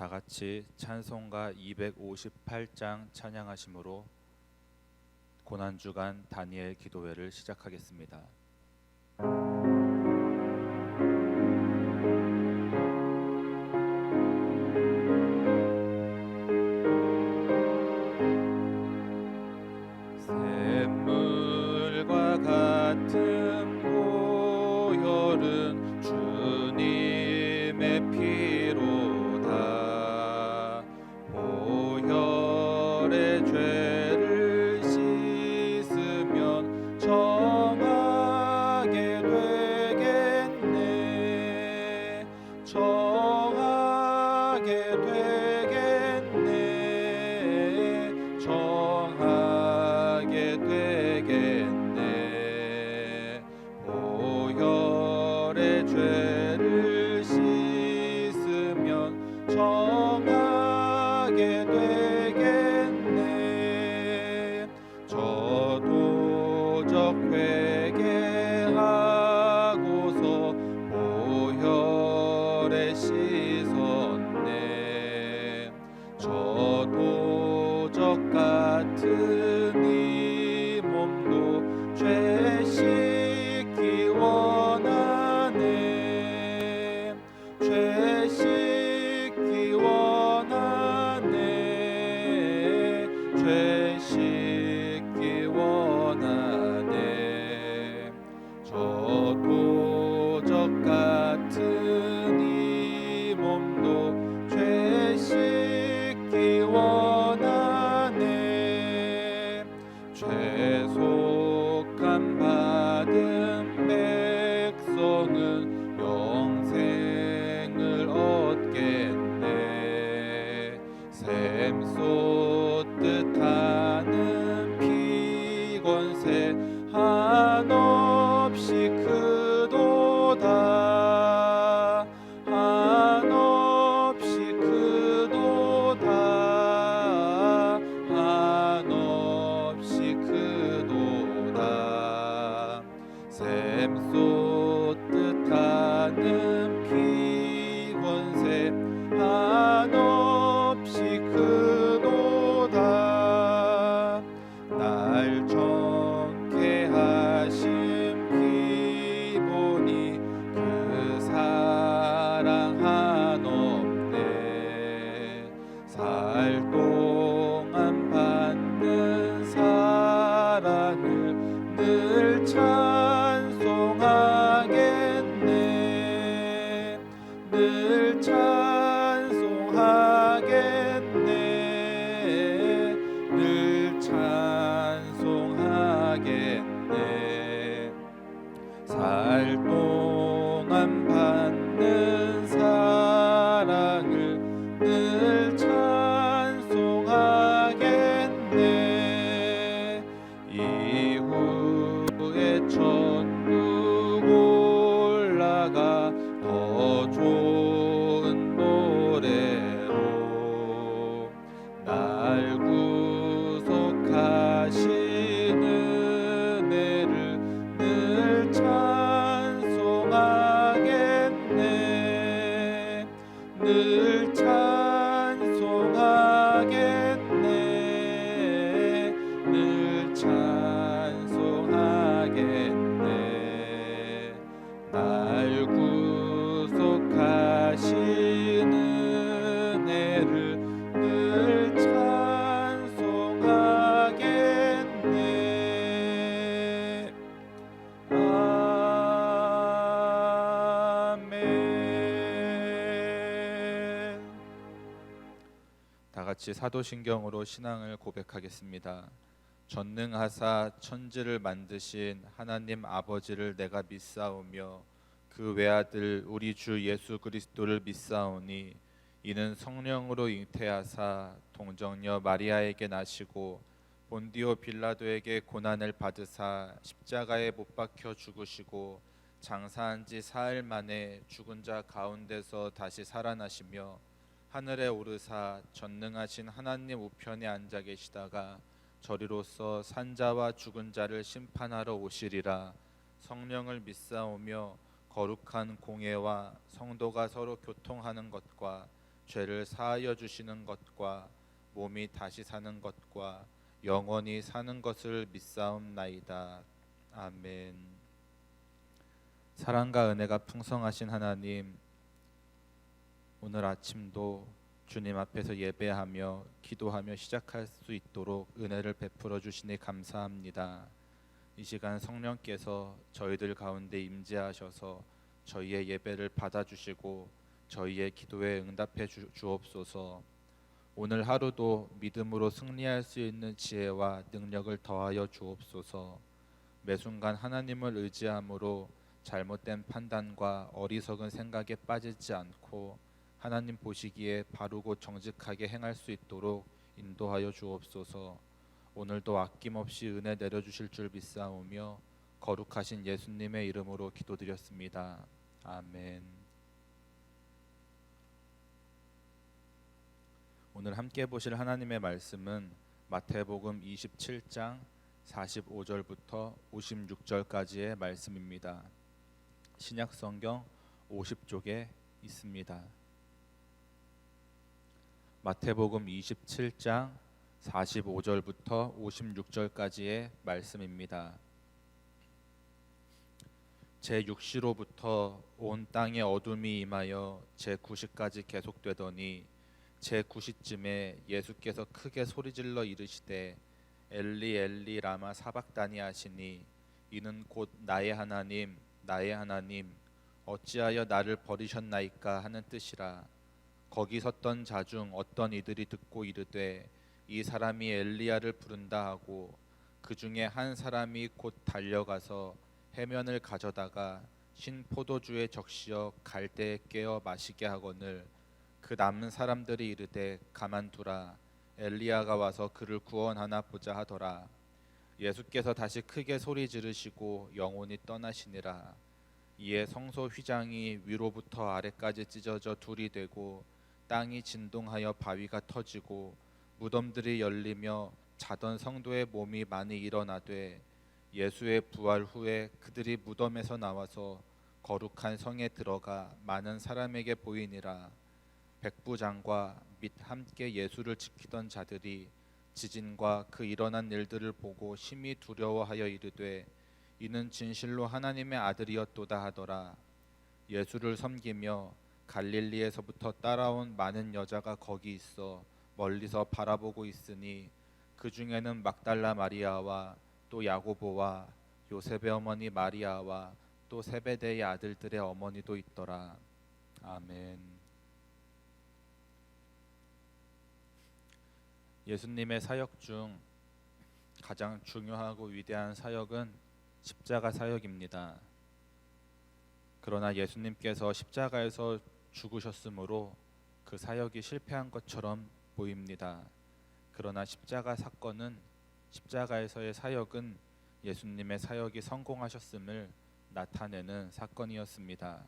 다 같이 찬송가 258장 찬양하심으로 고난주간 다니엘 기도회를 시작하겠습니다. 샘물과 같은 보혈은 주님의 피로다. 보혈의 죄를 씻으면 정하게 되겠네. 정하게 되겠네. 정하게 되겠네. 보혈의 죄를 씻으면 정하게 되겠네. 저도적 회개하고서 보혈에 씻었네. 저도적 같은 이 몸도 죄 씻기 원하네. 죄 씻기 원하네. 죄 씻기 원하네. 저도적 같은 이 몸도 죄 씻기 원하네. 죄속함 받은 백성은 영생을 얻겠네. 샘 쏟듯 하는 피곤새 한없이 크도다. 한없이 크도다. 한없이 크도다. 샘 쏟듯 하는 피곤새 한없이 크도다. 날 정케 하신 피보니 그 사랑 한없네. 살 동안 받는 사랑을 늘 찬송하겠네. 늘 찬송하겠네. 늘 찬송하겠네. 살 동안 받는 사랑을 늘 찬송하겠네. 이후에 천국 올라가 더 좋은 노래로 날 구속하신 은혜를 늘 찬송하겠네. 늘 찬송하겠네. 늘 찬송하겠네. 날 구속하신 은혜를 늘 찬송하겠네. 아멘. 다 같이 사도신경으로 신앙을 고백하겠습니다. 전능하사 천지를 만드신 하나님 아버지를 내가 믿사오며 그 외아들 우리 주 예수 그리스도를 믿사오니 이는 성령으로 잉태하사 동정녀 마리아에게 나시고 본디오 빌라도에게 고난을 받으사 십자가에 못 박혀 죽으시고 장사한 지 사흘 만에 죽은 자 가운데서 다시 살아나시며 하늘에 오르사 전능하신 하나님 우편에 앉아 계시다가 저리로서 산자와 죽은 자를 심판하러 오시리라. 성령을 믿사오며 거룩한 공예와 성도가 서로 교통하는 것과 죄를 사하여 주시는 것과 몸이 다시 사는 것과 영원히 사는 것을 믿사옵나이다. 아멘. 사랑과 은혜가 풍성하신 하나님, 오늘 아침도 주님 앞에서 예배하며 기도하며 시작할 수 있도록 은혜를 베풀어 주시니 감사합니다. 이 시간 성령께서 저희들 가운데 임재하셔서 저희의 예배를 받아주시고 저희의 기도에 응답해 주옵소서. 오늘 하루도 믿음으로 승리할 수 있는 지혜와 능력을 더하여 주옵소서. 매 순간 하나님을 의지함으로 잘못된 판단과 어리석은 생각에 빠지지 않고 하나님 보시기에 바르고 정직하게 행할 수 있도록 인도하여 주옵소서. 오늘도 아낌없이 은혜 내려주실 줄 믿사오며 거룩하신 예수님의 이름으로 기도드렸습니다. 아멘. 오늘 함께 보실 하나님의 말씀은 마태복음 27장 45절부터 56절까지의 말씀입니다. 신약성경 50쪽에 있습니다. 마태복음 27장 45절부터 56절까지의 말씀입니다. 제6시로부터 온 땅에 어둠이 임하여 제9시까지 계속되더니 제9시쯤에 예수께서 크게 소리질러 이르시되 엘리 엘리 라마 사박다니 하시니 이는 곧 나의 하나님 나의 하나님 어찌하여 나를 버리셨나이까 하는 뜻이라. 거기 섰던 자 중 어떤 이들이 듣고 이르되 이 사람이 엘리야를 부른다 하고 그 중에 한 사람이 곧 달려가서 해면을 가져다가 신 포도주에 적시어 갈대에 깨어 마시게 하거늘 그 남은 사람들이 이르되 가만두라 엘리야가 와서 그를 구원하나 보자 하더라. 예수께서 다시 크게 소리 지르시고 영혼이 떠나시니라. 이에 성소 휘장이 위로부터 아래까지 찢어져 둘이 되고 땅이 진동하여 바위가 터지고 무덤들이 열리며 자던 성도의 몸이 많이 일어나되 예수의 부활 후에 그들이 무덤에서 나와서 거룩한 성에 들어가 많은 사람에게 보이니라. 백부장과 및 함께 예수를 지키던 자들이 지진과 그 일어난 일들을 보고 심히 두려워하여 이르되 이는 진실로 하나님의 아들이었도다 하더라. 예수를 섬기며 갈릴리에서부터 따라온 많은 여자가 거기 있어 멀리서 바라보고 있으니 그 중에는 막달라 마리아와 또 야고보와 요셉의 어머니 마리아와 또 세베대의 아들들의 어머니도 있더라. 아멘. 예수님의 사역 중 가장 중요하고 위대한 사역은 십자가 사역입니다. 그러나 예수님께서 십자가에서 죽으셨으므로 그 사역이 실패한 것처럼 보입니다. 그러나 십자가에서의 사역은 예수님의 사역이 성공하셨음을 나타내는 사건이었습니다.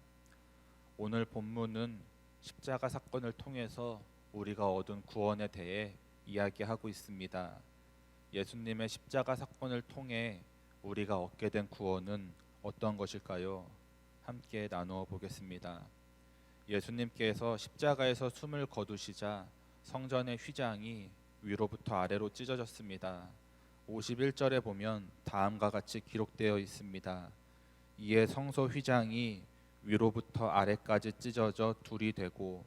오늘 본문은 십자가 사건을 통해서 우리가 얻은 구원에 대해 이야기하고 있습니다. 예수님의 십자가 사건을 통해 우리가 얻게 된 구원은 어떤 것일까요? 함께 나누어 보겠습니다. 예수님께서 십자가에서 숨을 거두시자 성전의 휘장이 위로부터 아래로 찢어졌습니다. 51절에 보면 다음과 같이 기록되어 있습니다. 이에 성소 휘장이 위로부터 아래까지 찢어져 둘이 되고,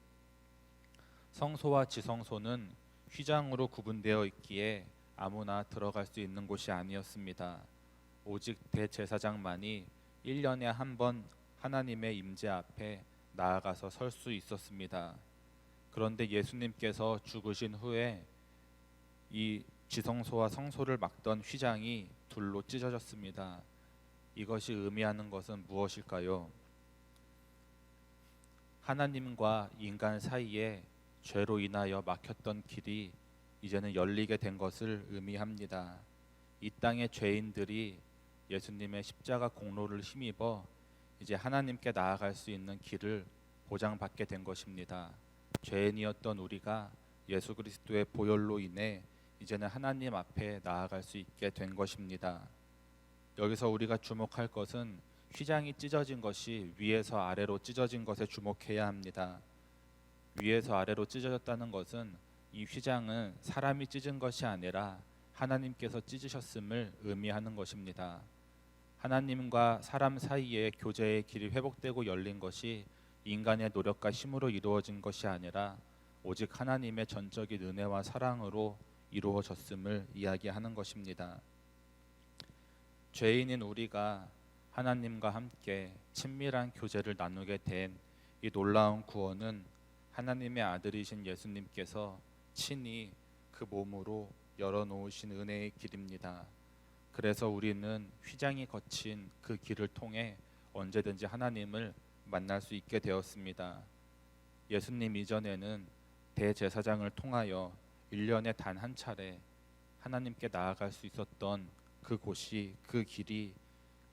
성소와 지성소는 휘장으로 구분되어 있기에 아무나 들어갈 수 있는 곳이 아니었습니다. 오직 대제사장만이 1년에 한 번 하나님의 임재 앞에 나아가서 설 수 있었습니다. 그런데 예수님께서 죽으신 후에 이 지성소와 성소를 막던 휘장이 둘로 찢어졌습니다. 이것이 의미하는 것은 무엇일까요? 하나님과 인간 사이에 죄로 인하여 막혔던 길이 이제는 열리게 된 것을 의미합니다. 이 땅의 죄인들이 예수님의 십자가 공로를 힘입어 이제 하나님께 나아갈 수 있는 길을 보장받게 된 것입니다. 죄인이었던 우리가 예수 그리스도의 보혈로 인해 이제는 하나님 앞에 나아갈 수 있게 된 것입니다. 여기서 우리가 주목할 것은 휘장이 찢어진 것이 위에서 아래로 찢어진 것에 주목해야 합니다. 위에서 아래로 찢어졌다는 것은 이 휘장은 사람이 찢은 것이 아니라 하나님께서 찢으셨음을 의미하는 것입니다. 하나님과 사람 사이의 교제의 길이 회복되고 열린 것이 인간의 노력과 힘으로 이루어진 것이 아니라 오직 하나님의 전적인 은혜와 사랑으로 이루어졌음을 이야기하는 것입니다. 죄인인 우리가 하나님과 함께 친밀한 교제를 나누게 된 이 놀라운 구원은 하나님의 아들이신 예수님께서 친히 그 몸으로 열어놓으신 은혜의 길입니다. 그래서 우리는 휘장이 거친 그 길을 통해 언제든지 하나님을 만날 수 있게 되었습니다. 예수님 이전에는 대제사장을 통하여 1년에 단 한 차례 하나님께 나아갈 수 있었던 그곳이, 그 길이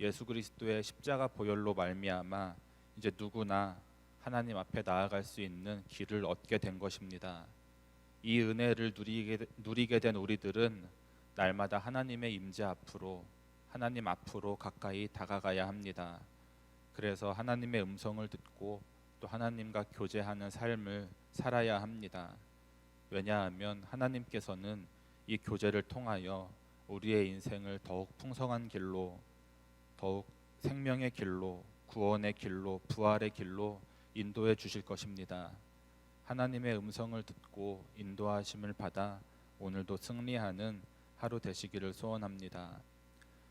예수 그리스도의 십자가 보혈로 말미암아 이제 누구나 하나님 앞에 나아갈 수 있는 길을 얻게 된 것입니다. 이 은혜를 누리게 된 우리들은 날마다 하나님의 임재 앞으로, 하나님 앞으로 가까이 다가가야 합니다. 그래서 하나님의 음성을 듣고 또 하나님과 교제하는 삶을 살아야 합니다. 왜냐하면 하나님께서는 이 교제를 통하여 우리의 인생을 더욱 풍성한 길로, 더욱 생명의 길로, 구원의 길로, 부활의 길로 인도해 주실 것입니다. 하나님의 음성을 듣고 인도하심을 받아 오늘도 승리하는 하루 되시기를 소원합니다.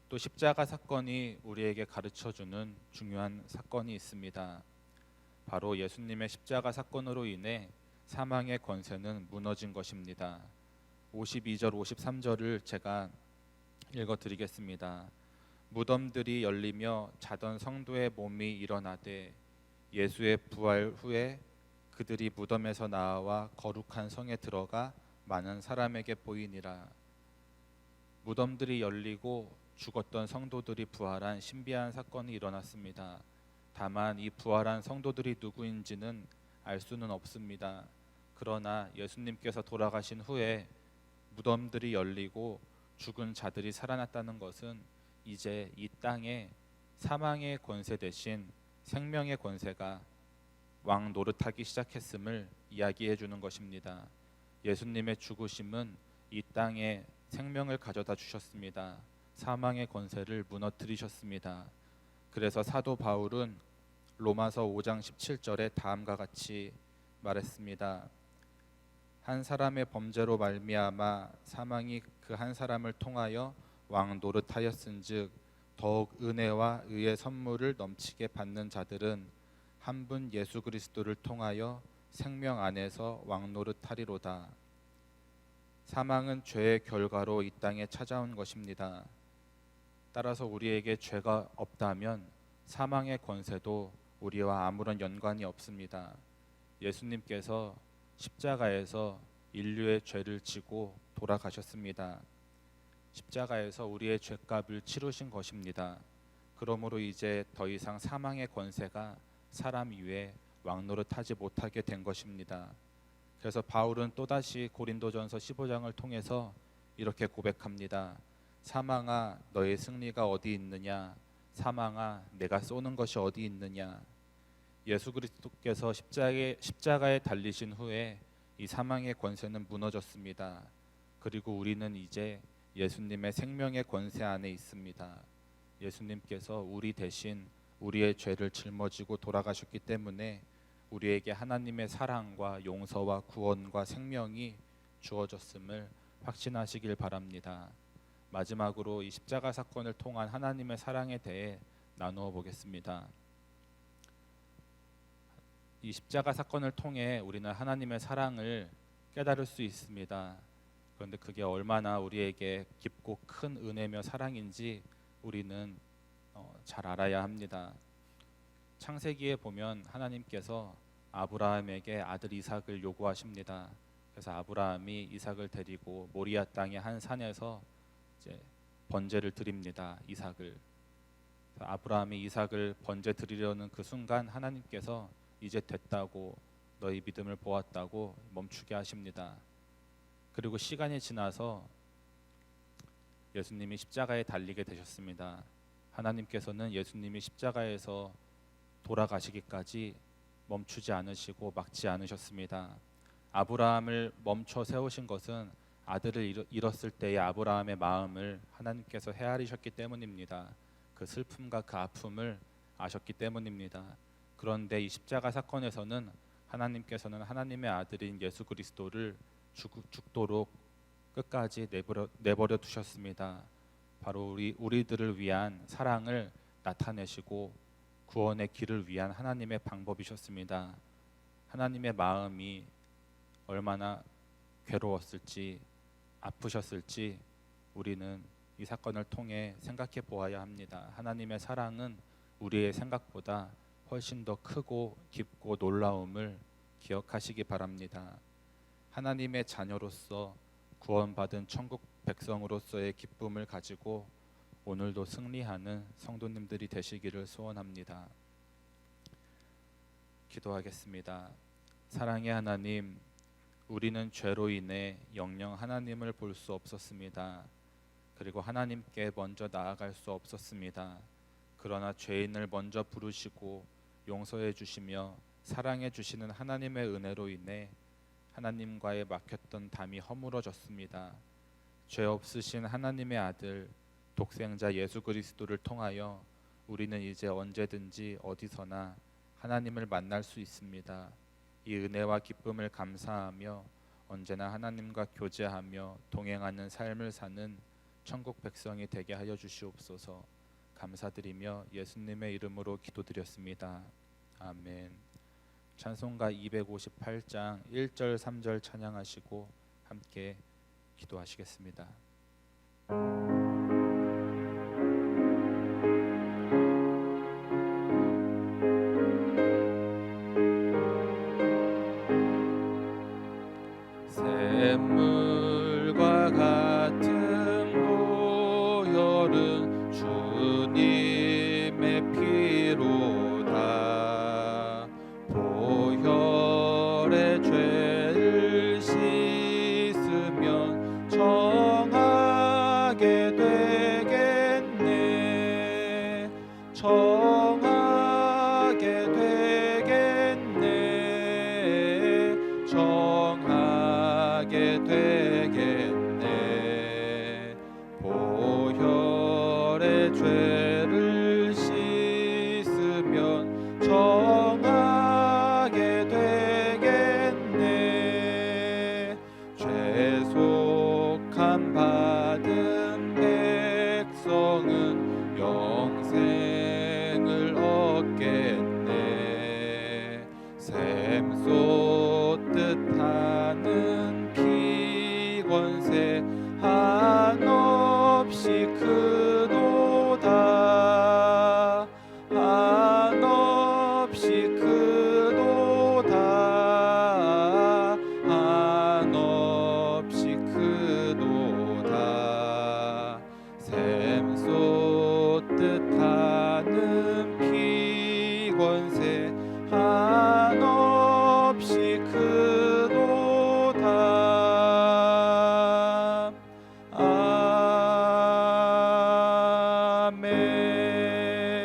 또 십자가 사건이 우리에게 가르쳐주는 중요한 사건이 있습니다. 바로 예수님의 십자가 사건으로 인해 사망의 권세는 무너진 것입니다. 52절 53절을 제가 읽어드리겠습니다. 무덤들이 열리며 자던 성도의 몸이 일어나되 예수의 부활 후에 그들이 무덤에서 나와 거룩한 성에 들어가 많은 사람에게 보이니라. 무덤들이 열리고 죽었던 성도들이 부활한 신비한 사건이 일어났습니다. 다만 이 부활한 성도들이 누구인지는 알 수는 없습니다. 그러나 예수님께서 돌아가신 후에 무덤들이 열리고 죽은 자들이 살아났다는 것은 이제 이 땅에 사망의 권세 대신 생명의 권세가 왕 노릇하기 시작했음을 이야기해 주는 것입니다. 예수님의 죽으심은 이 땅에 생명을 가져다 주셨습니다. 사망의 권세를 무너뜨리셨습니다. 그래서 사도 바울은 로마서 5장 17절에 다음과 같이 말했습니다. 한 사람의 범죄로 말미암아 사망이 그 한 사람을 통하여 왕 노릇하였은즉 더욱 은혜와 의의 선물을 넘치게 받는 자들은 한 분 예수 그리스도를 통하여 생명 안에서 왕 노릇하리로다. 사망은 죄의 결과로 이 땅에 찾아온 것입니다. 따라서 우리에게 죄가 없다면 사망의 권세도 우리와 아무런 연관이 없습니다. 예수님께서 십자가에서 인류의 죄를 지고 돌아가셨습니다. 십자가에서 우리의 죄값을 치르신 것입니다. 그러므로 이제 더 이상 사망의 권세가 사람 위에 왕노릇하지 못하게 된 것입니다. 그래서 바울은 또다시 고린도전서 15장을 통해서 이렇게 고백합니다. 사망아 너의 승리가 어디 있느냐? 사망아 내가 쏘는 것이 어디 있느냐? 예수 그리스도께서 십자가에 달리신 후에 이 사망의 권세는 무너졌습니다. 그리고 우리는 이제 예수님의 생명의 권세 안에 있습니다. 예수님께서 우리 대신 우리의 죄를 짊어지고 돌아가셨기 때문에 우리에게 하나님의 사랑과 용서와 구원과 생명이 주어졌음을 확신하시길 바랍니다. 마지막으로 이 십자가 사건을 통한 하나님의 사랑에 대해 나누어 보겠습니다. 이 십자가 사건을 통해 우리는 하나님의 사랑을 깨달을 수 있습니다. 그런데 그게 얼마나 우리에게 깊고 큰 은혜며 사랑인지 우리는 잘 알아야 합니다. 창세기에 보면 하나님께서 아브라함에게 아들 이삭을 요구하십니다. 그래서 아브라함이 이삭을 데리고 모리아 땅의 한 산에서 이제 번제를 드립니다. 이삭을. 아브라함이 이삭을 번제 드리려는 그 순간 하나님께서 이제 됐다고, 너희 믿음을 보았다고 멈추게 하십니다. 그리고 시간이 지나서 예수님이 십자가에 달리게 되셨습니다. 하나님께서는 예수님이 십자가에서 돌아가시기까지 멈추지 않으시고 막지 않으셨습니다. 아브라함을 멈춰 세우신 것은 아들을 잃었을 때의 아브라함의 마음을 하나님께서 헤아리셨기 때문입니다. 그 슬픔과 그 아픔을 아셨기 때문입니다. 그런데 이 십자가 사건에서는 하나님께서는 하나님의 아들인 예수 그리스도를 죽도록 끝까지 내버려 두셨습니다. 바로 우리들을 위한 사랑을 나타내시고 구원의 길을 위한 하나님의 방법이셨습니다. 하나님의 마음이 얼마나 괴로웠을지 아프셨을지 우리는 이 사건을 통해 생각해 보아야 합니다. 하나님의 사랑은 우리의 생각보다 훨씬 더 크고 깊고 놀라움을 기억하시기 바랍니다. 하나님의 자녀로서 구원받은 천국 백성으로서의 기쁨을 가지고 오늘도 승리하는 성도님들이 되시기를 소원합니다. 기도하겠습니다. 사랑의 하나님, 우리는 죄로 인해 영영 하나님을 볼 수 없었습니다. 그리고 하나님께 먼저 나아갈 수 없었습니다. 그러나 죄인을 먼저 부르시고 용서해 주시며 사랑해 주시는 하나님의 은혜로 인해 하나님과의 막혔던 담이 허물어졌습니다. 죄 없으신 하나님의 아들 독생자 예수 그리스도를 통하여 우리는 이제 언제든지 어디서나 하나님을 만날 수 있습니다. 이 은혜와 기쁨을 감사하며 언제나 하나님과 교제하며 동행하는 삶을 사는 천국 백성이 되게 하여 주시옵소서. 감사드리며 예수님의 이름으로 기도드렸습니다. 아멘. 찬송가 258장 1절 3절 찬양하시고 함께 기도하시겠습니다. 샘물과 같은 보혈은 주님의 피로다. 보혈의 죄를 씻으면 정하게 되겠네. 정하게 되겠네. 정하게 되겠네. 보혈의 죄를 씻으면 정하게 되겠네. 죄속함 받은 백성은 영생을 얻겠네. 샘 쏟듯 하는 피권세 한없이 크도다. 한없이 크도다. 한없이 크도다. 샘 쏟듯 하는 피권세 한없이 크도다.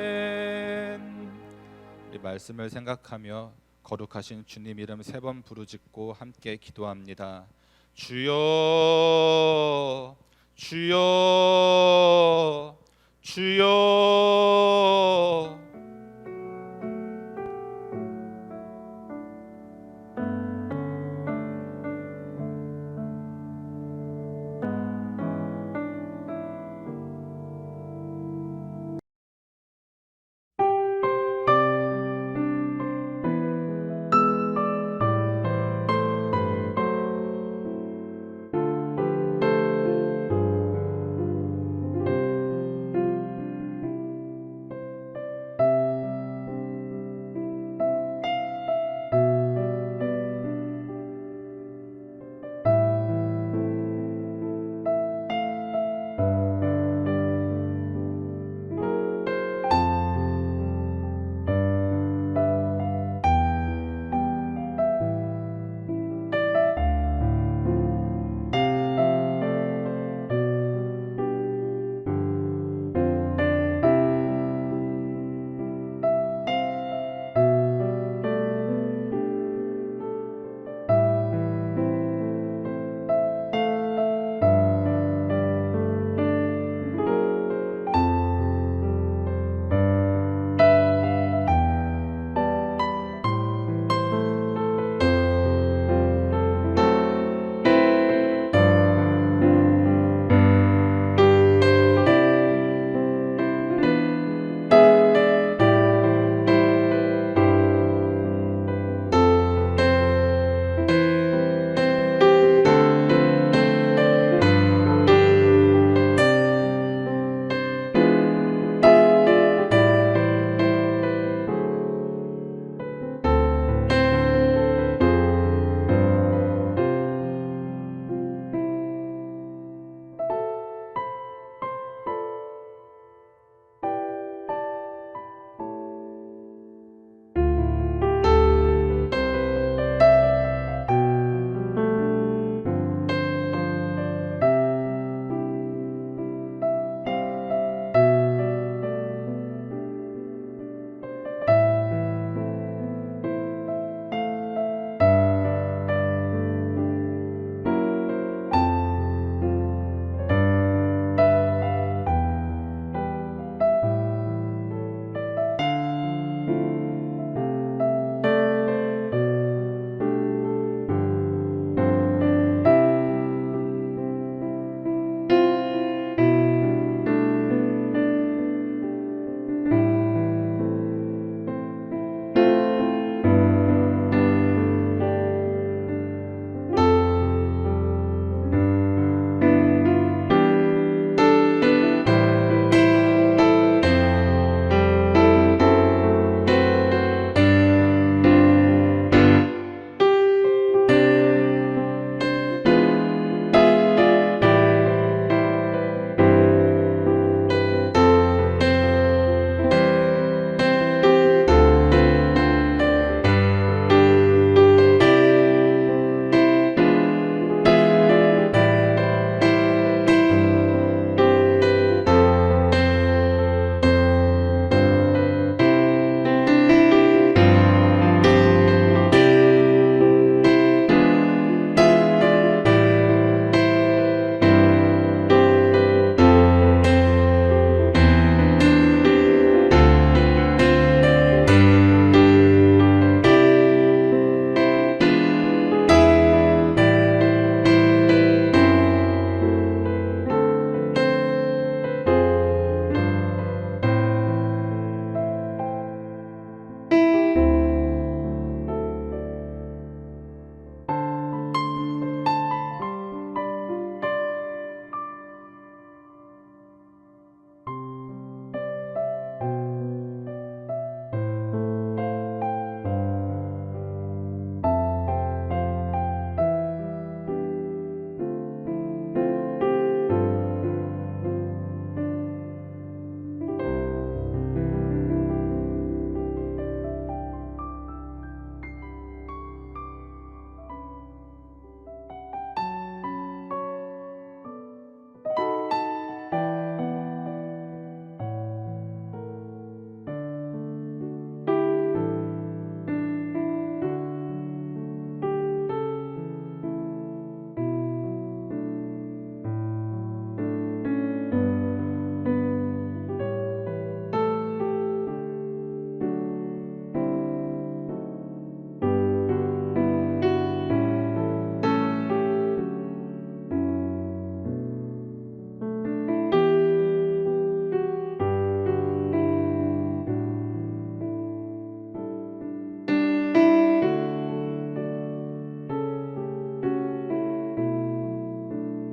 아멘. 우리 말씀을 생각하며 거룩하신 주님 이름 3번 부르짖고 함께 기도합니다. 주여, 주여, 주여.